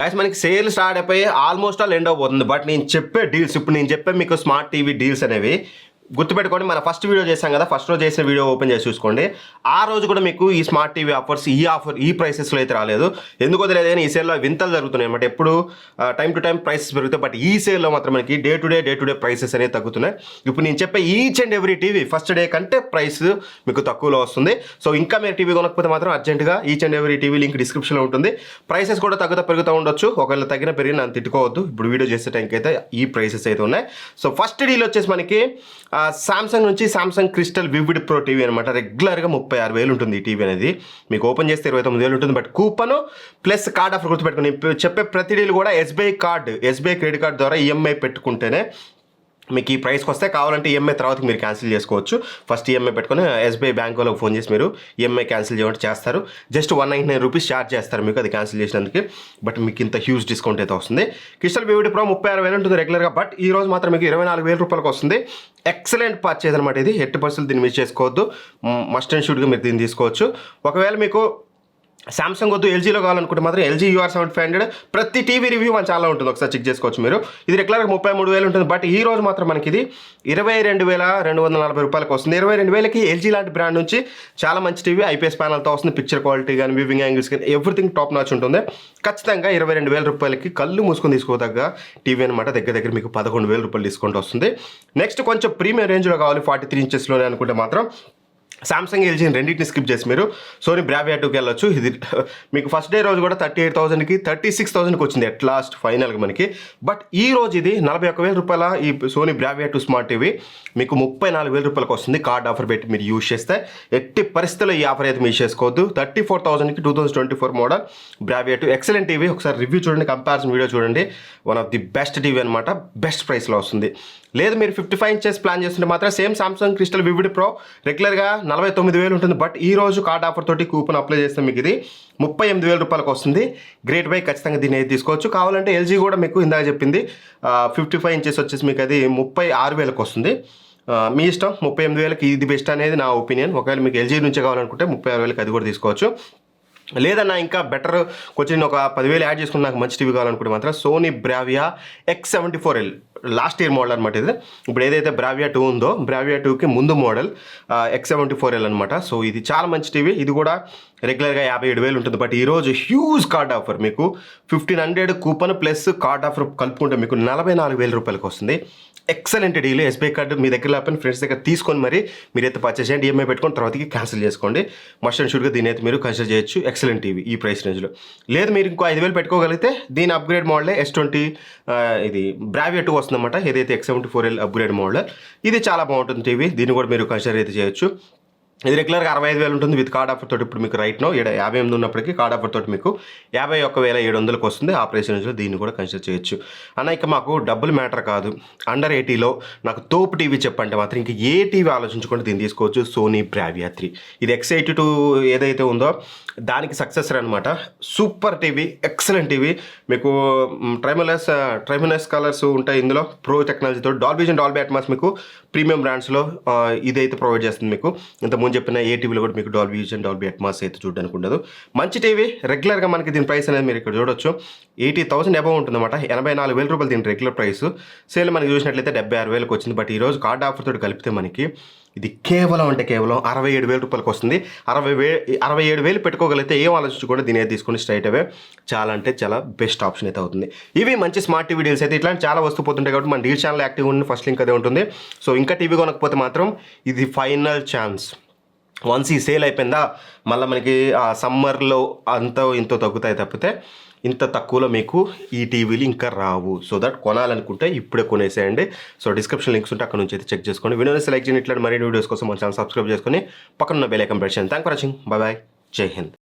Guys మనకి sale start అయిపోయి almost all end అవబోతుంది. బట్ నేను చెప్పే డీల్స్ ఇప్పుడు నేను చెప్పే మీకు స్మార్ట్ టీవీ డీల్స్ అనేవి గుర్తుపెట్టుకోండి. మన ఫస్ట్ వీడియో చేసాం కదా, ఫస్ట్ రోజు చేసిన వీడియో ఓపెన్ చేసి చూసుకోండి. ఆ రోజు కూడా మీకు ఈ స్మార్ట్ టీవీ ఆఫర్స్ ఈ ప్రైసెస్లో అయితే రాలేదు. ఎందుకో తెలియదు కానీ ఈ సేల్లో వింతలు జరుగుతున్నాయి అన్నమాట. ఎప్పుడు టైం టు టైం ప్రైసెస్ పెరుగుతాయి, బట్ ఈ సేల్లో మాత్రం మనకి డే టు డే ప్రైసెస్ అనేవి తగ్గుతున్నాయి. ఇప్పుడు నేను చెప్పే each and every TV first day కంటే ప్రైస్ మీకు తక్కువలో వస్తుంది. సో ఇంకా మీరు టీవీ కొనకపోతే మాత్రం అర్జెంటుగా each and every TV link డిస్క్రిప్షన్లో ఉంటుంది. ప్రైసెస్ కూడా పెరుగుతూ ఉండొచ్చు. ఒకవేళ పెరిగిన నన్ను తిట్టుకోవద్దు. ఇప్పుడు వీడియో చేసే టైంకి అయితే ఈ ప్రైసెస్ అయితే ఉన్నాయి. సో ఫస్ట్ డీల్ వచ్చేసి మనకి సామ్సంగ్ నుంచి Samsung crystal vivid pro TV అనమాట. రెగ్యులర్గా 36,000 ఉంటుంది ఈ టీవీ అనేది. మీకు ఓపెన్ చేస్తే 29,000 ఉంటుంది. But coupon plus card offer గుర్తుపెట్టుకుని చెప్పే ప్రతి డీల్ కూడా ఎస్బీఐ క్రెడిట్ కార్డ్ ద్వారా ఈఎంఐ పెట్టుకుంటేనే మీకు ఈ ప్రైస్కి వస్తే. కావాలంటే ఈఎంఐ తర్వాత మీరు క్యాన్సిల్ చేసుకోవచ్చు. ఫస్ట్ ఈఎంఐ పెట్టుకొని ఎస్బీఐ బ్యాంక్ వాళ్ళకి ఫోన్ చేసి మీరు ఈఎంఐ క్యాన్సిల్ చేయమంటే చేస్తారు. జస్ట్ 199 రూపీస్ ఛార్జ్ చేస్తారు మీకు అది క్యాన్సిల్ చేసినందుకు. బట్ మీకు ఇంత హ్యూజ్ డిస్కౌంట్ అయితే వస్తుంది. క్రిస్టల్ వివిడ్ ప్రో 36,000 ఉంటుంది రెగ్యులర్గా. బట్ ఈ రోజు మాత్రం మీకు 24,000 రూపాయలకు వస్తుంది. ఎక్సలెంట్ పర్చేజ్ అనమాట ఇది. 80% దీన్ని మిస్ చేసుకోవద్దు. మస్ట్ అండ్ షుడ్గా మీరు దీన్ని తీసుకోవచ్చు. ఒకవేళ మీకు సామ్సంగ్ వద్దు ఎల్జీలో కావాలనుకుంటే మాత్రం ఎల్జీ UR7500 ప్రతి టీవీ రివ్యూ మన చాలా ఉంటుంది, ఒకసారి చెక్ చేసుకోవచ్చు మీరు. ఇది రెగ్యులర్గా 33,000 ఉంటుంది. బట్ ఈ రోజు మాత్రం మనకి ఇది 22,240 రూపాయలకు వస్తుంది. 22,000కి ఎల్జీ లాంటి బ్రాండ్ నుంచి చాలా మంచి టీవీ ఐపీఎస్ ప్యానల్తో వస్తుంది. పిక్చర్ క్వాలిటీ కానీ వ్యూవింగ్ యాంగిల్స్ కానీ ఎవ్రీథింగ్ టాప్ నాచ్ ఉంటుంది. ఖచ్చితంగా 22,000 రూపాయలకి కళ్ళు మూసుకొని తీసుకోదగ్గ టీవీ అనమాట. దగ్గర మీకు 11,000 రూపాయలు డిస్కౌంట్ వస్తుంది. నెక్స్ట్ కొంచెం ప్రీమియం రేంజ్లో కావాలి 43 ఇంచెస్లోనే అనుకుంటే మాత్రం సామ్సంగ్ ఎల్జీని రెండింటిని స్కిప్ చేసి మీరు సోనీ బ్రావియా 2కి వెళ్ళొచ్చు. ఇది మీకు ఫస్ట్ డే రోజు కూడా 38,000కి 36,000కి వచ్చింది ఎట్ లాస్ట్ ఫైనల్గా మనకి. బట్ ఈ రోజు ఇది 41,000 రూపాయల ఈ సోనీ బ్రావియా 2 స్మార్ట్ టీవీ మీకు 34,000 రూపాయలకు వస్తుంది. కార్డ్ ఆఫర్ పెట్టి మీరు యూజ్ చేస్తే. ఎట్టి పరిస్థితుల్లో ఈ ఆఫర్ అయితే మిస్ చేసుకోవద్దు. 34,000కి 2024 మోడల్ బ్రావియా 2 ఎక్సలెంట్ టీవీ. ఒకసారి రివ్యూ చూడండి, కంపారిజన్ వీడియో చూడండి. One of the best TV అనమాట. బెస్ట్ ప్రైస్లో వస్తుంది. లేదు మీరు 55 ఇంచెస్ ప్లాన్ చేస్తుంటే మాత్రం same Samsung crystal vivid pro రెగ్యులర్గా 49,000 ఉంటుంది. బట్ ఈ రోజు కార్డ్ ఆఫర్ తోటి కూపన్ అప్లై చేస్తే మీకు ఇది 38,000 రూపాయలకు వస్తుంది. గ్రేట్ బై, ఖచ్చితంగా దీన్ని అయితే తీసుకోవచ్చు. కావాలంటే ఎల్జీ కూడా మీకు ఇందాక చెప్పింది 55 ఇంచెస్ వచ్చేసి మీకు అది 36,000కి వస్తుంది. మీ ఇష్టం. 38,000కి ఇది బెస్ట్ అనేది నా ఒపీనియన్. ఒకవేళ మీకు ఎల్జీ నుంచే కావాలనుకుంటే 36,000కి అది కూడా తీసుకోవచ్చు. లేదన్నా ఇంకా బెటర్ కొంచెం ఒక 10,000 యాడ్ చేసుకుని నాకు మంచి టీవీ కావాలనుకుంటే మాత్రం Sony Bravia X74L last year model అనమాట ఇది. ఇప్పుడు ఏదైతే బ్రావియా 2 ఉందో బ్రావియా 2కి ముందు మోడల్ X74L అనమాట. సో ఇది చాలా మంచి టీవీ. ఇది కూడా రెగ్యులర్గా 57,000 ఉంటుంది. బట్ ఈరోజు హ్యూజ్ కార్డ్ ఆఫర్ మీకు 1,500 కూపన్ ప్లస్ కార్డ్ ఆఫర్ కలుపుకుంటే మీకు 44,000 రూపాయలకు వస్తుంది. Excellent deal. ఎస్బీఐ కార్డు మీ దగ్గర లేకపోయినా ఫ్రెండ్స్ దగ్గర తీసుకొని మరి మీరైతే పర్చేస్ చేయండి. ఈఎంఐ పెట్టుకొని తర్వాతకి క్యాన్సిల్ చేసుకోండి. మస్ట్ అండ్ షుడ్గా దీని అయితే మీరు కన్సిడర్ చేయొచ్చు. ఎక్సలెంట్ టీవీ ఈ ప్రైస్ రేంజ్లో. లేదు మీరు ఇంకో 5,000 పెట్టుకోగలిగితే దీని అప్గ్రేడ్ మోడలే S20 ఇది బ్రావియా 2 వస్తుందన్నమాట. ఏదైతే X74L అప్గ్రేడ్ మోడల్ ఇది చాలా బాగుంటుంది టీవీ. దీన్ని కూడా మీరు కన్సిడర్ అయితే చేయొచ్చు. ఇది రెగ్యులర్గా 65,000 ఉంటుంది విత్ కార్డ్ ఆఫర్ తోటి. ఇప్పుడు మీకు రైట్ నో 58 ఉన్నప్పటికీ కార్డ్ ఆఫర్ తోటి మీకు 51,700కి వస్తుంది. ఆ ప్రైస్ రేంజ్లో దీన్ని కూడా కన్సిడర్ చేయొచ్చు. అన్న ఇక మాకు డబ్బులు మ్యాటర్ కాదు, అండర్ 80లో నాకు తోపు టీవీ చెప్పంటే మాత్రం ఇంక ఏ టీవీ ఆలోచించుకుంటే దీన్ని తీసుకోవచ్చు. సోనీ బ్రావియా 3 ఇది X82 ఏదైతే ఉందో దానికి సక్సెసర్ అనమాట. Super TV, excellent TV. మీకు ట్రైమలెస్ కలర్స్ ఉంటాయి ఇందులో. ప్రో టెక్నాలజీతో డాల్బీ విజన్ డాల్బీ అట్మాస్ మీకు ప్రీమియం బ్రాండ్స్లో ఇదైతే ప్రొవైడ్ చేస్తుంది. మీకు ఇంతకుముందు చెప్పిన ఏ టీవీలో కూడా మీకు డాల్బీ విజన్ డాల్బీ అట్మాస్ అయితే చూడడానికి ఉండదు. మంచి టీవీ. రెగ్యులర్గా మనకి దీని ప్రైస్ అనేది మీరు ఇక్కడ చూడొచ్చు 80,000 అబౌవ్ ఉంటుందన్నమాట. 84,000 రూపాయలు దీని రెగ్యులర్ ప్రైస్. సేల్ మనకి చూసినట్లయితే 76,000కి వచ్చింది. బట్ ఈరోజు కార్డ్ ఆఫర్ తోటి కలిపితే మనకి ఇది కేవలం 67,000 రూపాయలకు వస్తుంది. 67,000 పెట్టుకోగలిగితే ఏం ఆలోచించుకోండి దీని అయితే తీసుకుని స్ట్రైట్ అవే చాలా అంటే చాలా బెస్ట్ ఆప్షన్ అయితే అవుతుంది. ఇవి మంచి స్మార్ట్ టీవీ డీల్స్ అయితే. ఇట్లాంటి చాలా వస్తూ పోతుంటాయి కాబట్టి మన డీల్ ఛానల్ యాక్టివ్ ఉన్న ఫస్ట్ లింక్ అదే ఉంటుంది. సో ఇంకా టీవీ కొనకపోతే మాత్రం ఇది ఫైనల్ ఛాన్స్. వన్స్ ఈ సేల్ అయిపోయిందా మళ్ళీ మనకి సమ్మర్లో అంతో ఇంతో తగ్గుతాయి తప్పితే ఇంత తక్కువలో మీకు ఈ టీవీలు ఇంకా రావు. సో దట్ కొనాలనుకుంటే ఇప్పుడే కొనేసేయండి. సో డిస్క్రిప్షన్ లింక్స్ ఉంటే అక్కడ నుంచి అయితే చెక్ చేసుకోండి. వీడియోని సెలెక్ట్ చేయని ఇట్లాంటి మరిన్ని వీడియోస్ కోసం మన ఛానల్ సబ్స్క్రైబ్ చేసుకొని పక్కన ఉన్న బెల్ ఐకాన్ ప్రెస్ చేయండి. Thank for watching. Bye bye. జై హింద్.